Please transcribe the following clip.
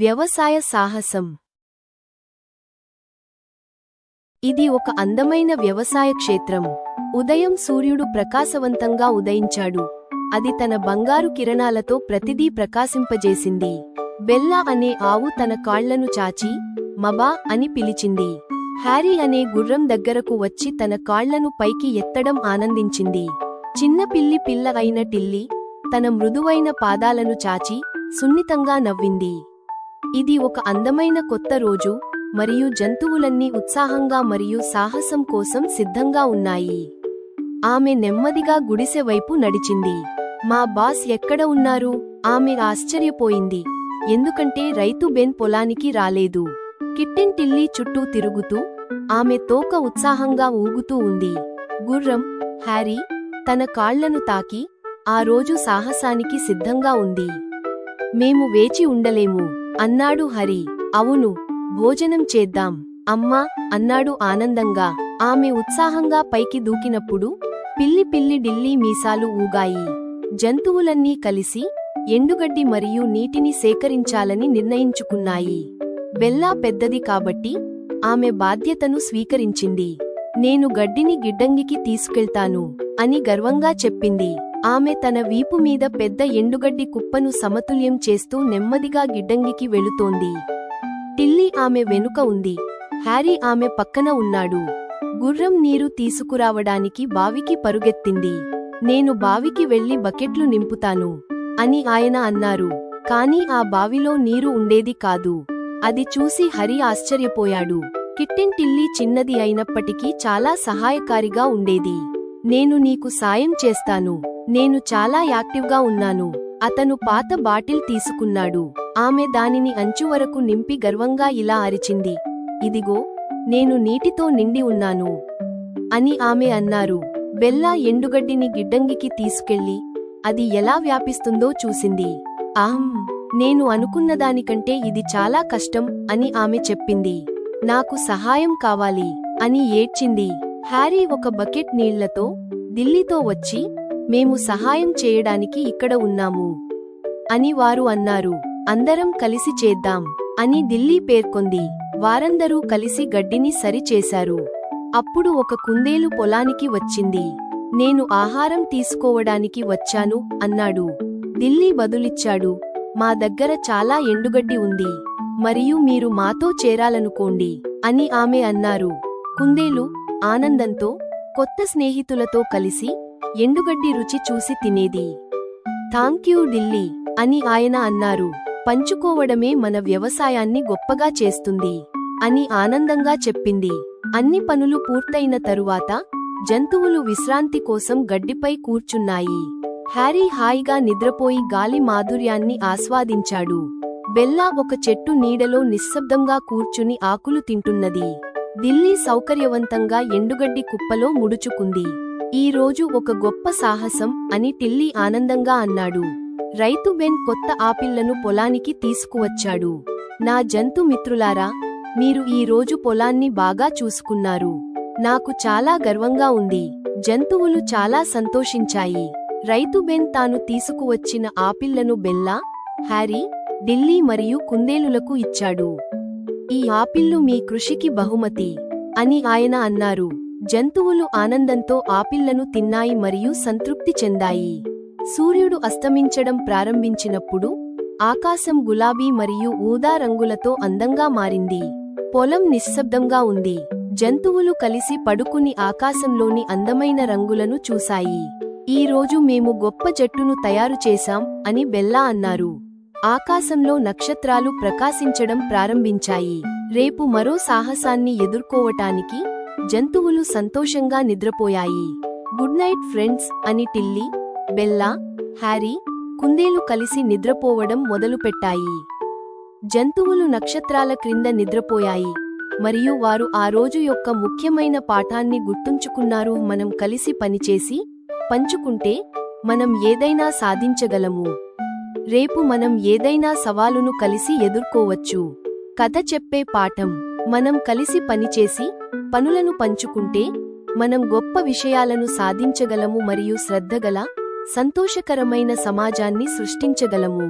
వ్యవసాయ సాహసం. ఇది ఒక అందమైన వ్యవసాయ క్షేత్రం. ఉదయం సూర్యుడు ప్రకాశవంతంగా ఉదయించాడు. అది తన బంగారు కిరణాలతో ప్రతిదీ ప్రకాశింపజేసింది. బెల్లా అనే ఆవు తన కాళ్లను చాచి మబా అని పిలిచింది. హ్యారీ అనే గుర్రం దగ్గరకు వచ్చి తన కాళ్లను పైకి ఎత్తడం ఆనందించింది. చిన్న పిల్లి పిల్ల అయిన టిల్లీ తన మృదువైన పాదాలను చాచి సున్నితంగా నవ్వింది. ఇది ఒక అందమైన కొత్త రోజు, మరియు జంతువులన్నీ ఉత్సాహంగా మరియు సాహసం కోసం సిద్ధంగా ఉన్నాయి. ఆమె నెమ్మదిగా గుడిసె వైపు నడిచింది. మా బాస్ ఎక్కడ ఉన్నారు? ఆమె ఆశ్చర్యపోయింది, ఎందుకంటే రైతు బెన్ పొలానికి రాలేదు. కిట్టెన్ టిల్లీ చుట్టూ తిరుగుతూ, ఆమె తోక ఉత్సాహంగా ఊగుతూ ఉంది. గుర్రం హ్యారీ తన కాళ్లను తాకి ఆ రోజు సాహసానికి సిద్ధంగా ఉంది. మేము వేచి ఉండలేము అన్నాడు హరి. అవును, భోజనం చేద్దాం అమ్మా అన్నాడు ఆనందంగా. ఆమె ఉత్సాహంగా పైకి దూకినప్పుడు పిల్లి పిల్లి ఢిల్లీ మీసాలు ఊగాయి. జంతువులన్నీ కలిసి ఎండుగడ్డి మరియు నీటిని సేకరించాలని నిర్ణయించుకున్నాయి. బెల్లా పెద్దది కాబట్టి ఆమె బాధ్యతను స్వీకరించింది. నేను గడ్డిని గిడ్డంగికి తీసుకెళ్తాను అని గర్వంగా చెప్పింది. ఆమె తన వీపు మీద పెద్ద ఎండుగడ్డి కుప్పను సమతుల్యం చేస్తూ నెమ్మదిగా గిడ్డంగికి వెళుతోంది. టిల్లీ ఆమె వెనుక ఉంది. హ్యారీ ఆమె పక్కన ఉన్నాడు. గుర్రం నీరు తీసుకురావడానికి బావికి పరుగెత్తింది. నేను బావికి వెళ్లి బకెట్లు నింపుతాను అని ఆయన అన్నారు. కాని ఆ బావిలో నీరు ఉండేది కాదు. అది చూసి హరి ఆశ్చర్యపోయాడు. కిట్టెన్ టిల్లీ చిన్నది అయినప్పటికీ చాలా సహాయకారిగా ఉండేది. నేను నీకు సాయం చేస్తాను, నేను చాలా యాక్టివ్గా ఉన్నాను. అతను పాత బాటిల్ తీసుకున్నాడు. ఆమె దానిని అంచు వరకు నింపి గర్వంగా ఇలా అరిచింది, ఇదిగో, నేను నీటితో నిండి ఉన్నాను అని ఆమె అన్నారు. బెల్లా ఎండుగడ్డిని గిడ్డంగికి తీసుకెళ్లి అది ఎలా వ్యాపిస్తుందో చూసింది. అహం, నేను అనుకున్నదానికంటే ఇది చాలా కష్టం అని ఆమె చెప్పింది. నాకు సహాయం కావాలి అని ఏడ్చింది. హ్యారీ ఒక బకెట్ నీళ్లతో ఢిల్లీతో వచ్చి, మేము సహాయం చేయడానికి ఇక్కడ ఉన్నాము అని వారు అన్నారు. అందరం కలిసి చేద్దాం అని ఢిల్లీ పేర్కొంది. వారందరూ కలిసి గడ్డిని సరిచేశారు. అప్పుడు ఒక కుందేలు పొలానికి వచ్చింది. నేను ఆహారం తీసుకోవడానికి వచ్చాను అన్నాడు. ఢిల్లీ బదులిచ్చాడు, మా దగ్గర చాలా ఎండుగడ్డి ఉంది, మరియు మీరు మాతో చేరాలనుకోండి అని ఆమె అన్నారు. కుందేలు ఆనందంతో కొత్త స్నేహితులతో కలిసి ఎండుగడ్డి రుచి చూసి తినేది. థాంక్యూ ఢిల్లీ అని ఆయన అన్నారు. పంచుకోవడమే మన వ్యవసాయాన్ని గొప్పగా చేస్తుంది అని ఆనందంగా చెప్పింది. అన్ని పనులు పూర్తయిన తరువాత జంతువులు విశ్రాంతి కోసం గడ్డిపై కూర్చున్నాయి. హ్యారీ హాయిగా నిద్రపోయి గాలి మాధుర్యాన్ని ఆస్వాదించాడు. బెల్లా ఒక చెట్టు నీడలో నిశ్శబ్దంగా కూర్చుని ఆకులు తింటున్నది. ఢిల్లీ సౌకర్యవంతంగా ఎండుగడ్డి కుప్పలో ముడుచుకుంది. ఈ రోజు ఒక గొప్ప సాహసం అని టిల్లీ ఆనందంగా అన్నాడు. రైతు బెన్ కొత్త ఆపిళ్లను పొలానికి తీసుకువచ్చాడు. నా జంతు మిత్రులారా, మీరు ఈ రోజు పొలాన్ని బాగా చూసుకున్నారు. నాకు చాలా గర్వంగా ఉంది. జంతువులు చాలా సంతోషించాయి. రైతు బెన్ తాను తీసుకువచ్చిన ఆపిళ్లను బెల్లా, హ్యారీ, ఢిల్లీ మరియు కుందేలులకు ఇచ్చాడు. ఈ ఆపిళ్లు మీ కృషికి బహుమతి అని ఆయన అన్నారు. జంతువులు ఆనందంతో ఆపిళ్లను తిన్నాయి మరియు సంతృప్తి చెందాయి. సూర్యుడు అస్తమించడం ప్రారంభించినప్పుడు ఆకాశం గులాబీ మరియు ఊదా రంగులతో అందంగా మారింది. పొలం నిశ్శబ్దంగా ఉంది. జంతువులు కలిసి పడుకుని ఆకాశంలోని అందమైన రంగులను చూశాయి. ఈ రోజు మేము గొప్ప జట్టును తయారు చేశాం అని బెల్లా అన్నారు. ఆకాశంలో నక్షత్రాలు ప్రకాశించడం ప్రారంభించాయి. రేపు మరో సాహసాన్ని ఎదుర్కోవటానికి జంతువులు సంతోషంగా నిద్రపోయాయి. గుడ్ నైట్ ఫ్రెండ్స్ అని టిల్లీ, బెల్లా, హ్యారీ, కుందేలు కలిసి నిద్రపోవడం మొదలుపెట్టాయి. జంతువులు నక్షత్రాల క్రింద నిద్రపోయాయి, మరియు వారు ఆ రోజు యొక్క ముఖ్యమైన పాఠాన్ని గుర్తుంచుకున్నారు. మనం కలిసి పనిచేసి పంచుకుంటే మనం ఏదైనా సాధించగలము. రేపు మనం ఏదైనా సవాలును కలిసి ఎదుర్కోవచ్చు. కథ చెప్పే పాఠం: మనం కలిసి పనిచేసి పనులను పంచుకుంటే మనం గొప్ప విషయాలను సాధించగలము మరియు శ్రద్ధగల, సంతోషకరమైన సమాజాన్ని సృష్టించగలము.